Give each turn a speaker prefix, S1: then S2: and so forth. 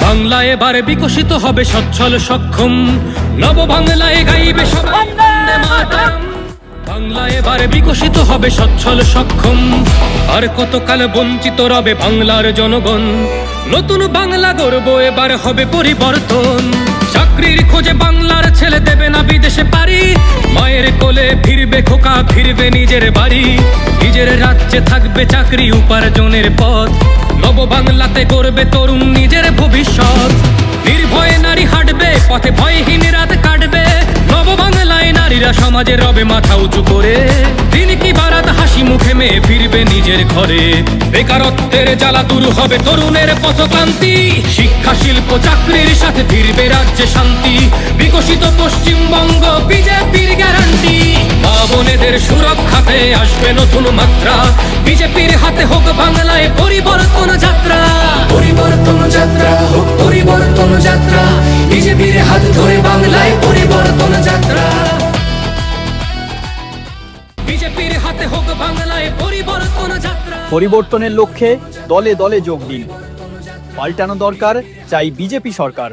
S1: বাংলা এবার বিকশিত হবে সচ্ছল সক্ষম, নব বাংলায় গাইবে সবাই বন্দে মাতরম। বাংলা এবার বিকশিত হবে সচ্ছল সক্ষম, আর কতকাল বঞ্চিত রবে বাংলার জনগণ। নতুন বাংলা গর্ব এবার হবে পরিবর্তন। চাকরির খোঁজে বাংলার ছেলে দেবে না বিদেশে পারি, মায়ের কোলে ফিরবে খোকা, ফিরবে নিজের বাড়ি। নিজের রাজ্যে থাকবে চাকরি উপার্জনের পথ, নব বাংলাতে গড়বে তরুণ নিজের ভবিষ্যৎ। নির্ভয়ে নারী হাঁটবে পথে, ভয়হীন রাত কাটবে। নব বাংলায় নারীরা সমাজে রবে মাথা উঁচু করে। দিন কি বারাত হাসি মুখে মেয়ে ফিরবে নিজের ঘরে। বেকারত্বের জ্বালা দূর হবে তরুণের পথক্রান্তি। শিক্ষা শিল্প চাকরির সাথে ফিরবে রাজ্যে শান্তি। বিকশিত পশ্চিমবঙ্গ বিজেপির গ্যারান্টি। মা বোনেদের সুরক্ষাতে আসবে নতুন মাত্রা। বিজেপির হাতে হোক বাংলায় পরিবর্তন যাত্রা।
S2: পরিবর্তন যাত্রা হোক পরিবর্তন যাত্রা, বিজেপির হাত ধরে বাংলায় পরিবর্তন যাত্রা।
S1: বিজেপির হাতে হোক বাংলায় পরিবর্তন যাত্রা।
S3: পরিবর্তনের লক্ষ্যে দলে দলে যোগ দিন। পাল্টানো দরকার, চাই বিজেপি সরকার।